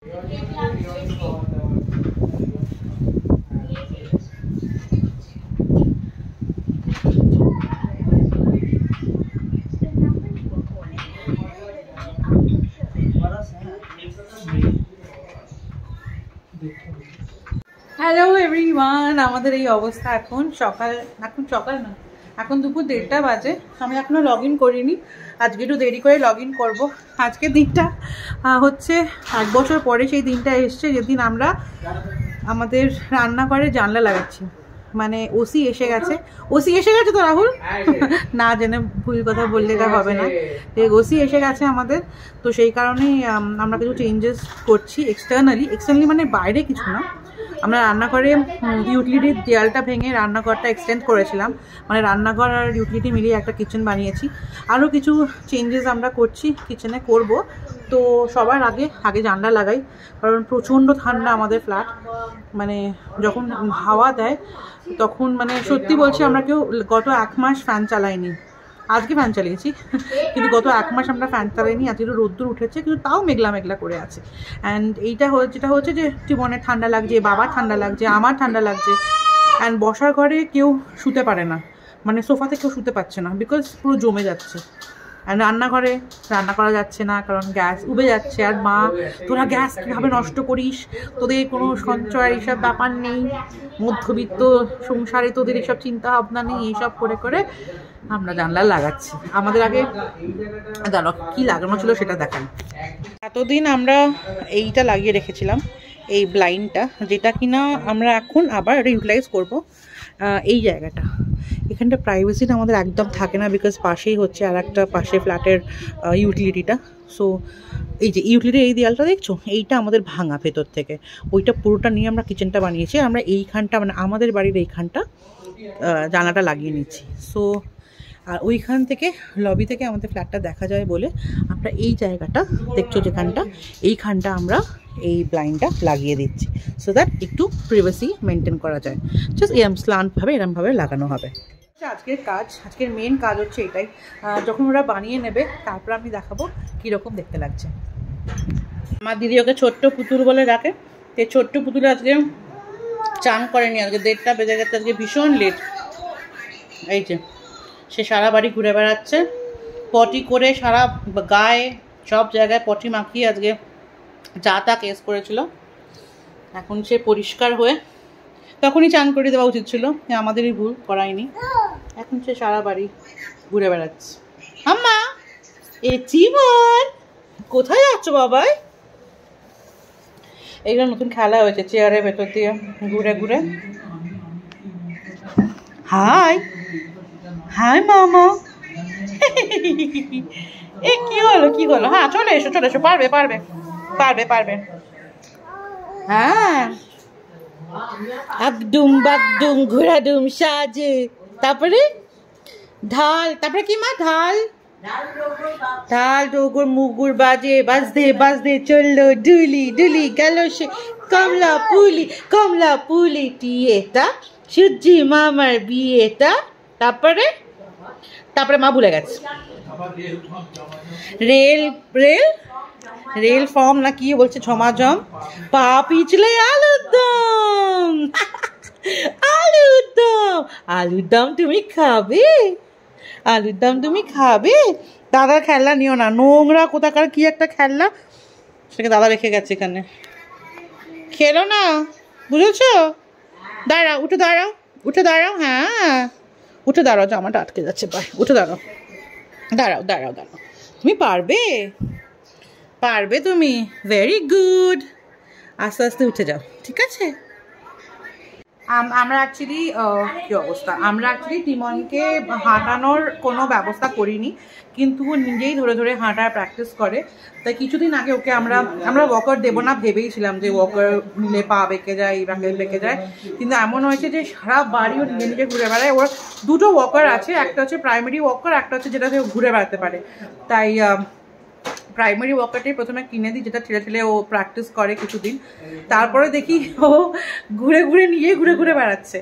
Hello everyone, আমাদের এই অবস্থা এখন সকাল না, এখন দুপুর 1:30 বাজে। আমি এখনো লগ ইন করিনি, আজকে একটু দেরি করে লগ ইন করবো। আজকের দিনটা হচ্ছে 1 বছর পরে সেই দিনটা এসছে যেদিন আমরা আমাদের রান্নাঘরে জানলা লাগাচ্ছি। মানে ওসি এসে গেছে তো রাহুল না জেনে ভুল কথা বললে এটা হবে না। ওসি এসে গেছে আমাদের, তো সেই কারণেই আমরা কিছু চেঞ্জেস করছি এক্সটার্নালি, মানে বাইরে কিছু না। আমরা রান্নাঘরে ইউটিলিটির দেয়ালটা ভেঙে রান্নাঘরটা এক্সটেন্ড করেছিলাম, মানে রান্নাঘর আর ইউটিলিটি মিলিয়ে একটা কিচেন বানিয়েছি। আরও কিছু চেঞ্জেস আমরা করছি, কিচেনে করব। তো সবার আগে জানলা লাগাই, কারণ প্রচণ্ড ঠান্ডা আমাদের ফ্ল্যাট। মানে যখন হাওয়া দেয় তখন মানে সত্যি বলছি, আমরা কেউ গত 1 মাস ফ্যান চালাইনি। আজকে ফ্যান চালিয়েছি, কিন্তু গত 1 মাস আমরা ফ্যান চালাইনি। আজকে একটু রোদ্দুর উঠেছে, কিন্তু তাও মেঘলা মেঘলা করে আছে। অ্যান্ড যেটা হচ্ছে যে জীবনে ঠান্ডা লাগছে, বাবার ঠান্ডা লাগছে, আমার ঠান্ডা লাগছে। অ্যান্ড বসার ঘরে কেউ শুতে পারে না, মানে সোফাতে কেউ শুতে পারছে না, বিকজ পুরো জমে যাচ্ছে। আর রান্নাঘরে রান্না করা যাচ্ছে না, কারণ গ্যাস উবে যাচ্ছে। আর মা, তোরা গ্যাস কীভাবে নষ্ট করিস, তোদের কোনো সঞ্চয় এইসব ব্যাপার নেই, মধ্যবিত্ত সংসারে তোদের এইসব চিন্তা ভাবনা নেই, এইসব করে করে আমরা জানলা লাগাচ্ছি। আমাদের আগে জানো কি লাগানো ছিল সেটা দেখান। এতদিন আমরা এইটা লাগিয়ে রেখেছিলাম, এই ব্লাইন্ডটা, যেটা কিনা আমরা এখন আবার ইউটিলাইজ করব। এই জায়গাটা, এখানটা প্রাইভেসিটা আমাদের একদম থাকে না, বিকজ পাশেই হচ্ছে আর একটা পাশে ফ্ল্যাটের ইউটিলিটিটা। সো এই যে ইউটিলিটির এই দেয়ালটা দেখছো, এইটা আমাদের ভাঙা ভেতর থেকে, ওইটা পুরোটা নিয়ে আমরা কিচেনটা বানিয়েছি। আমরা এইখানটা, মানে আমাদের বাড়ির এইখানটা জানালাটা লাগিয়ে নিচ্ছি। সো আর ওইখান থেকে লবি থেকে আমাদের ফ্ল্যাটটা দেখা যায় বলে আমরা এই জায়গাটা দেখছো যেখানটা, এইখানটা আমরা এই ব্লাইন্ডটা লাগিয়ে দিচ্ছি, সো দ্যাট একটু প্রাইভেসি মেনটেন করা যায়। জাস্ট স্লান্টভাবে এরমভাবে লাগানো হবে। আজকের মেন কাজ হচ্ছে এটাই। যখন ওরা বানিয়ে নেবে তারপর আমি দেখাবো কীরকম দেখতে লাগছে। আমার দিদি ওকে ছোট্ট পুতুল বলে ডাকে। এই ছোট্ট পুতুল আজকে চান করেনি, আজকে 1:30 বেজে গেছে, আজকে ভীষণ লেট। এই যে সে সারা বাড়ি ঘুরে বেড়াচ্ছে, পটি করে সারা গায়ে সব জায়গায় পটি মাখিয়ে আজকে যা তা কেস করেছিল। এখন সে পরিষ্কার হয়ে তখনই চান করে দেওয়া উচিত ছিল, আমাদেরই ভুল, করায়নি। এখন সে সারা বাড়ি ঘুরে বেড়াচ্ছে। আম্মা, এ জীবন কোথায় যাচ্ছ বাবাই? এইগুলো নতুন খেলা হয়েছে, চেয়ারের ভেতর দিয়ে ঘুরে ঘুরে। হাই হাই মামা, এ কি হলো? হ্যাঁ চলে এসো, পারবে। হ্যাঁ একদম বাকদুম ঘোরাডুম সাজে। তারপরে তারপরে কি মা? ঢাল ডোগর মুগুর বাজতে চললো ডুলি গেল সে কমলা পুলি টিয়েটা, সূর্যি মামার বিয়েটা। তারপরে মা ভুলে গেছে। রেল ফর্ম না কি বলছে, ঝমাঝম পা পিছলে আলুর দম তুমি খাবে? দাদার খেলনা নিও না, নোংরা কোথাকার কি একটা খেলনা, সেটাকে দাদা রেখে গেছে এখানে, খেলো না, বুঝেছো? উঠে দাঁড়াও, হ্যাঁ উঠে দাঁড়াও, জামাটা আটকে যাচ্ছে পায়ে, উঠে দাঁড়াও, তুমি পারবে তুমি, ভেরি গুড। আস্তে আস্তে উঠে যাও, ঠিক আছে? আমরা অ্যাকচুয়ালি কি অবস্থা, আমরা অ্যাকচুয়ালি টিমনকে হাঁটানোর কোনো ব্যবস্থা করিনি, কিন্তু ও নিজেই ধরে ধরে হাঁটার প্র্যাকটিস করে। তাই কিছুদিন আগে ওকে আমরা ওয়াকার দেবো না ভেবেইছিলাম, যে ওয়াকার নিলে পা বেঁকে যায়, বেঁকে যায়, কিন্তু এমন হয়েছে যে সারা বাড়ি ও নিজে ঘুরে বেড়ায়। ওর 2টো ওয়াকার আছে, একটা হচ্ছে প্রাইমারি ওয়াকার, একটা হচ্ছে যেটাতে ঘুরে বেড়াতে পারে। তাই প্রাইমারি ওয়াকারটাই প্রথমে কিনে দিই, যেটা ঠেলে ঠেলে ও প্র্যাকটিস করে কিছুদিন, তারপরে দেখি ও ঘুরে ঘুরে নিয়ে ঘুরে ঘুরে বেড়াচ্ছে।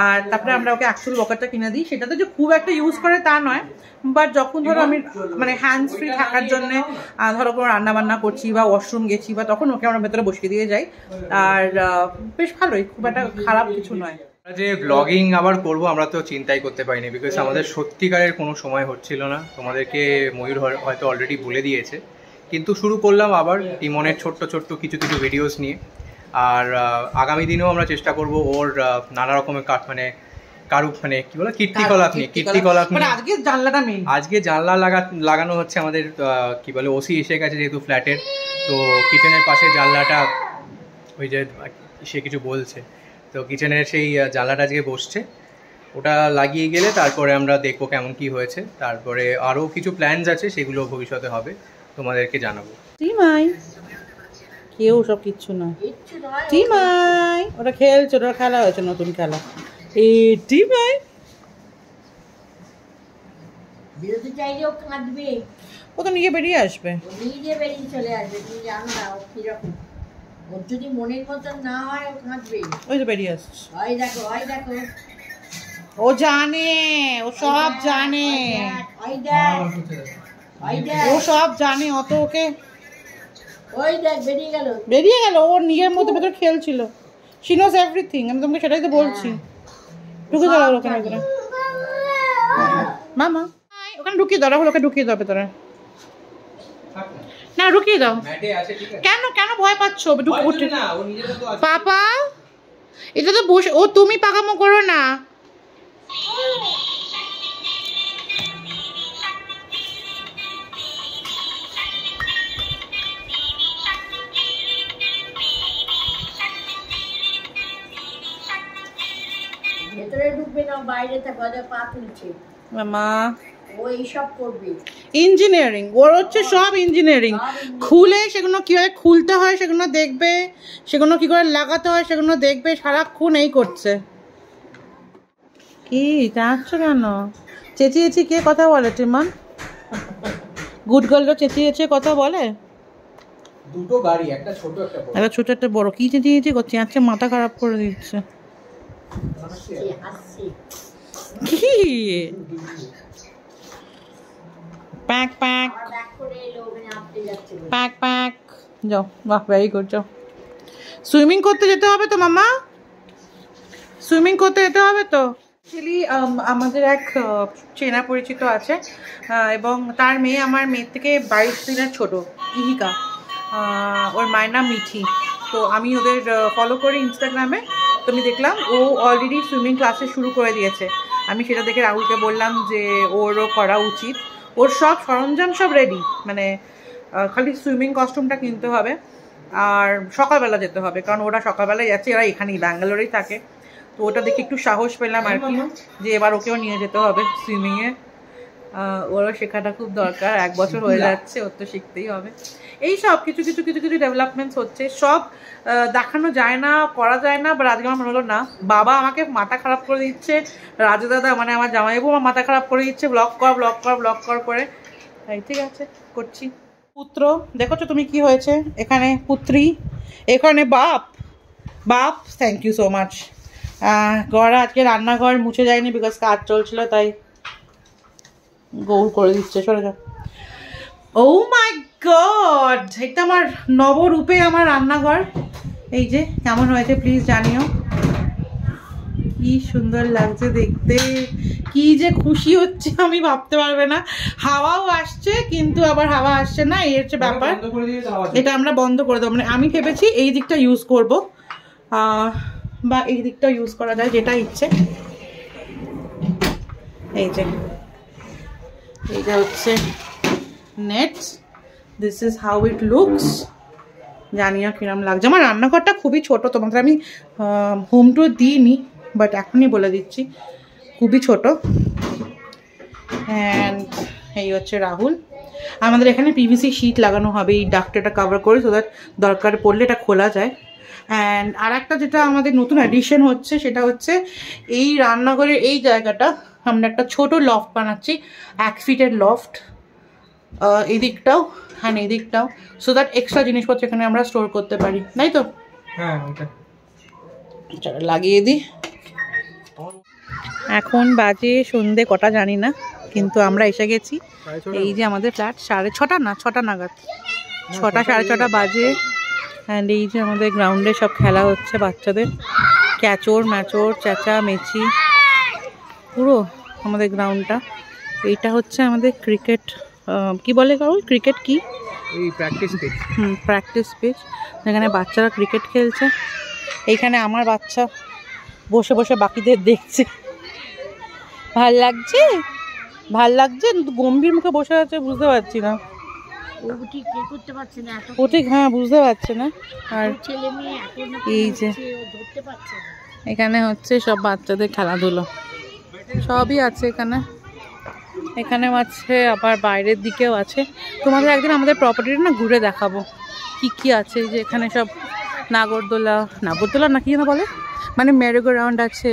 আর তারপরে আমরা ওকে অ্যাকচুয়াল ওয়াকারটা কিনে দিই, সেটা তো যে খুব একটা ইউজ করে তা নয়, বাট যখন ধরো আমি মানে হ্যান্ডস ফ্রি থাকার জন্য ধরো কোনো রান্নাবান্না করছি বা ওয়াশরুম গেছি বা তখন ওকে আমরা ভেতরে বসিয়ে দিয়ে যাই। আর বেশ ভালোই, খুব একটা খারাপ কিছু নয়। যে ব্লগিং আবার করব আমরা তো চিন্তাই করতে পারিনি, বিকজ আমাদের সত্যিকারের কোনো সময় হচ্ছিল না। তোমাদেরকে ময়ূর হয়তো অলরেডি বলে দিয়েছে, কিন্তু শুরু করলাম আবার ইমনের ছোট্ট ছোট্ট কিছু কিছু ভিডিওস নিয়ে। আর আগামী দিনেও আমরা চেষ্টা করব ওর নানা রকমের মানে কি বলে কীর্তিকলাপ নিয়ে। আজকে জানলা লাগানো হচ্ছে আমাদের, কি বলে ওসি এসে গেছে যেহেতু ফ্ল্যাটের, তো কিচেনের পাশে জানলাটা, ওই যে সে কিছু বলছে, তো কিচেনের সেই জানলাটা আজকে বসছে, ওটা লাগিয়ে গেলে তারপরে আমরা দেখবো কেমন কি হয়েছে। তারপরে আরও কিছু প্ল্যানস আছে, সেগুলো ভবিষ্যতে হবে, তোমাদেরকে জানাবো। কেউ সব কিচ্ছু না, টিমাই ওটা খেলছে, ওটা খেলা হয়েছে নতুন খেলা। এই টিমাই বিরতি চাইলেও কাঁদবে, ও তো নিজে বেরিয়ে আসবে, নিজে বেরিয়ে চলে আসবে। তুমি জানো না ও কিরকম, ওর যদি মনের মতন না হয় ও কাঁদবে। ওই তো বেরিয়ে আসছে, ওই দেখো ওই দেখো, ও জানে, ও সব জানে, ওই দেখ ওই দেখ, ও সব জানে, অত ওকে ওই দেখ বেরিয়ে গেল, ওর নিজের মধ্যে ভেতরে খেলছিল। শি নোজ এভরিথিং, আমি তোমাকে সেটাই তো বলছি। ঢুকে দাও ওখানে, মামা ওখানে ঢুকিয়ে দাও, রাহুল ওকে ঢুকিয়ে দাও ভেতরে, না ঢুকিয়ে দাও। কেন কেন ভয় পাচ্ছ? পাপা এটা তো বসে, ও তুমি পাকামো করো না। ভেতরে ঢুকবে না, বাইরে থাকবে, পা তুলছে মামা। ও এইসব করবে, ইঞ্জিনিয়ারিং ওর হচ্ছে সব ইঞ্জিনিয়ারিং, খুলে সেগুলো কিভাবে খুলতে হয় সেগুলো দেখবে, সেগুলো কি করে লাগাতে হয় সেগুলো দেখবে, সারাক্ষণ এই করছে। কি যাচ্ছ কেন? চেঁচিয়েছি কে কথা বলে? টিমান গুড গার্লটা চেঁচিয়েছে কথা বলে? দুটো গাড়ি, একটা ছোট একটা বড়, একটা ছোট একটা বড়, কি চেঁচিয়েছি করছে, আচ্ছা মাথা খারাপ করে দিচ্ছে। কি প্যাক প্যাক প্যাক প্যাক, যাও, বাহ ভেরি গুড, যাও। সুইমিং করতে যেতে হবে তো মামা, সুইমিং করতে যেতে হবে তো। অ্যাকচুয়ালি আমাদের এক চেনা পরিচিত আছে, এবং তার মেয়ে আমার মেয়ের থেকে 22 দিনের ছোট, ইহিকা, ওর মায়ের নাম মিঠি। তো আমি ওদের ফলো করি ইনস্টাগ্রামে, তো আমি দেখলাম ও অলরেডি সুইমিং ক্লাসে শুরু করে দিয়েছে। আমি সেটা দেখে রাহুলকে বললাম যে ওরও করা উচিত। ওর সব সরঞ্জাম সব রেডি, মানে খালি সুইমিং কস্টিউমটা কিনতে হবে, আর সকালবেলা যেতে হবে, কারণ ওরা সকালবেলায় যাচ্ছে, এরা এখানেই ব্যাঙ্গালোরেই থাকে। তো ওটা দেখে একটু সাহস পেলাম আর কি, যে এবার ওকেও নিয়ে যেতে হবে সুইমিংয়ে। ওরও শেখাটা খুব দরকার, 1 বছর হয়ে যাচ্ছে, ওর তো শিখতেই হবে। এই সব কিছু কিছু কিছু কিছু ডেভেলপমেন্টস হচ্ছে, সব দেখানো যায় না, করা যায় না। বাট আজকে আমার মনে হলো না, বাবা আমাকে মাথা খারাপ করে দিচ্ছে, রাজু দাদা মানে আমার জামাইবাবু আমার মাথা খারাপ করে দিচ্ছে, ব্লগ কর ব্লগ কর ব্লগ কর করে। তাই ঠিক আছে, করছি। পুত্র দেখোছো তুমি কি হয়েছে এখানে, পুত্রী এখানে, বাপ বাপ, থ্যাংক ইউ সো মাচ। ঘর আজকে রান্নাঘর মুছে যায়নি, বিকজ কাজ চলছিল, তাই গৌর করে দিচ্ছে। সরে যাও। ও মাই গড, এটা আমার নবরূপে আমার রান্নাঘর। এই যে কেমন হয়েছে প্লিজ জানিও, কি সুন্দর লাগছে দেখতে, কি যে খুশি হচ্ছে আমি ভাবতে পারবে না। হাওয়াও আসছে, কিন্তু আবার হাওয়া আসছে না, এই হচ্ছে ব্যাপার। এটা আমরা বন্ধ করে দেবো, মানে আমি ভেবেছি এই দিকটা ইউজ করব, বা এই দিকটা ইউজ করা যায়, যেটা ইচ্ছে। এই যে এইটা হচ্ছে net, this is how it looks. জানি না কিরম লাগছে, আমার রান্নাঘরটা খুবই ছোট, তোমাদের আমি হোম টুর দিইনি, বাট এখনই বলে দিচ্ছি খুবই ছোট। অ্যান্ড এই হচ্ছে রাহুল। আমাদের এখানে পিভিসি শিট লাগানো হবে এই ডাক্তারটা কভার করে, সো দ্যাট দরকার পড়লে এটা খোলা যায়। অ্যান্ড আর একটা যেটা আমাদের নতুন অ্যাডিশন হচ্ছে, সেটা হচ্ছে এই রান্নাঘরের এই জায়গাটা আমরা একটা ছোট লফট বানাচ্ছি, 1 ফিটের লফট। এই দিকটাও হ্যাঁ এই দিকটাও, সো দ্যাট এক্সট্রা জিনিসপত্র এখানে আমরা স্টোর করতে পারি, তাই তো? হ্যাঁ ওইটা চলো লাগিয়ে দিই। এখন বাজে সন্ধে কটা জানি না, কিন্তু আমরা এসে গেছি। এই যে আমাদের ফ্ল্যাট 6:30 না 6টা নাগাদ, 6টা 6:30 বাজে। অ্যান্ড এই যে আমাদের গ্রাউন্ডে সব খেলা হচ্ছে বাচ্চাদের, ক্যাচর ম্যাচর চেঁচা মেচি পুরো আমাদের গ্রাউন্ডটা। এইটা হচ্ছে আমাদের ক্রিকেট, কি বলে কারণ ক্রিকেট কি এই প্র্যাকটিস পিচ। প্র্যাকটিস পিচ, যেখানে বাচ্চারা ক্রিকেট খেলছে। এইখানে আমার বাচ্চা বসে বসে বাকিদের দেখছে। ভাল লাগছে, ভাল লাগছে, গম্ভীর মুখে বসে আছে, বুঝতে পারছি না ও ঠিক করতে পারছে না, ও ঠিক হ্যাঁ বুঝতে পারছে না। আর ছেলে মেয়ে এখন এই যে ধরতে পারছে না। এখানে হচ্ছে সব বাচ্চাদের খেলাধুলো সবই আছে এখানে, এখানেও আছে আবার বাইরের দিকেও আছে। তোমাদের একদিন আমাদের প্রপার্টিটা না ঘুরে দেখাবো কি কি আছে। যে এখানে সব নাগরদোলা না কি যেন বলে, মানে মেরিগো রাউন্ড আছে,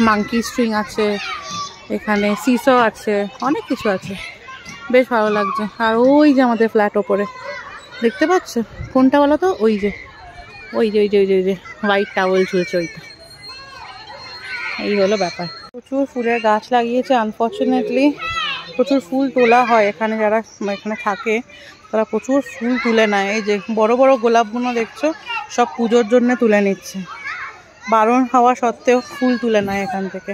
মাঙ্কি স্ট্রিং আছে, এখানে সিসো আছে, অনেক কিছু আছে, বেশ ভালো লাগছে। আর ওই যে আমাদের ফ্ল্যাট ওপরে দেখতে পাচ্ছ, কোনটা বলো তো? ওই যে হোয়াইট টাওয়েল ঝুলছে ওইটা। এই হলো ব্যাপার। প্রচুর ফুলের গাছ লাগিয়েছে, আনফর্চুনেটলি প্রচুর ফুল তোলা হয় এখানে, যারা এখানে থাকে তারা প্রচুর ফুল তুলে নেয়। এই যে বড় বড় গোলাপগুলো দেখছো, সব পুজোর জন্য তুলে নিচ্ছে, বারণ হওয়া সত্ত্বেও ফুল তুলে নেয় এখান থেকে।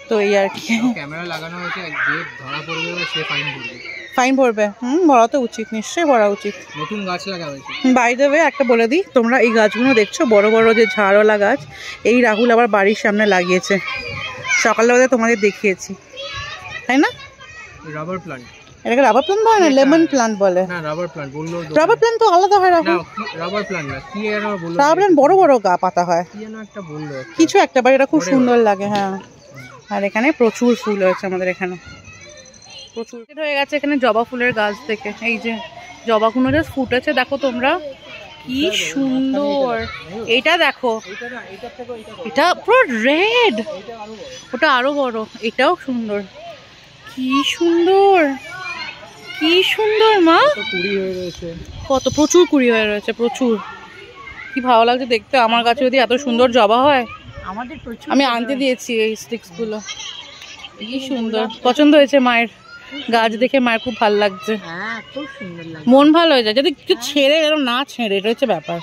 তো এই আর কি, ক্যামেরা লাগানো হয়েছে, গেট ধরা পড়বে সে ফাইন ভরবে। ফাইন ভরবে? ভরা তো উচিত, নিশ্চয়ই ভরা উচিত। নতুন গাছ লাগা হয়েছে। বাই দ্য ওয়ে একটা বলে দিই, তোমরা এই গাছগুলো দেখছো বড় বড় যে ঝাড়ওয়ালা গাছ, এই রাহুল আবার বাড়ির সামনে লাগিয়েছে, সকালবেলা তোমাদের দেখিয়েছি, তাই না? রাবার প্লান্ট, এটাকে রাবার প্লান্ট বলে না, লেমন প্লান্ট বলে। না রাবার প্লান্ট বললো, রাবার প্লান্ট তো আলাদা হয় রাহুল। রাবার প্লান্ট না, কি যেন বললো, রাবার প্লান্ট বড় বড় পাতা হয়, কি যেন একটা বললো কিছু একটা, বাট এটা খুব সুন্দর লাগে। হ্যাঁ, আর এখানে প্রচুর ফুল হয়েছে আমাদের এখানে, প্রচুর হয়ে গেছে এখানে জবা ফুলের গাছ থেকে। এই যে জবাগুলো জাস্ট ফুটেছে, দেখো তোমরা কি সুন্দর। এটা দেখো, এটা পুরো রেড, ওটা আরো বড়, এটাও সুন্দর, কি সুন্দর কি সুন্দর মা, কুড়ি হয়ে রয়েছে, কত প্রচুর কুড়ি হয়ে রয়েছে, প্রচুর। কি ভালো লাগছে দেখতে, আমার কাছে যদি এত সুন্দর জবা হয়, আমাদের প্রচুর আমি আনতে দিয়েছি এই স্টিক্স গুলো। কি সুন্দর, পছন্দ হয়েছে মায়ের, গাছ দেখে মায়ের খুব ভালো লাগছে। হ্যাঁ খুব সুন্দর লাগে, মন ভালো হয়ে যায় যদি কিছু ছেড়ে এরকম না ছেড়ে, এটা হচ্ছে ব্যাপার।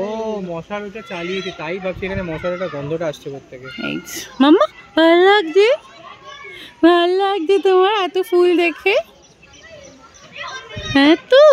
ও মশার ওটা চালিয়েছে, তাই ভাবছি এখানে মশার ওটা গন্ধটা আসছে কোত্থেকে। এই মাম্মা ভালো লাগছে, ভালো লাগছে তোমার এত ফুল দেখে? হ্যাঁ তো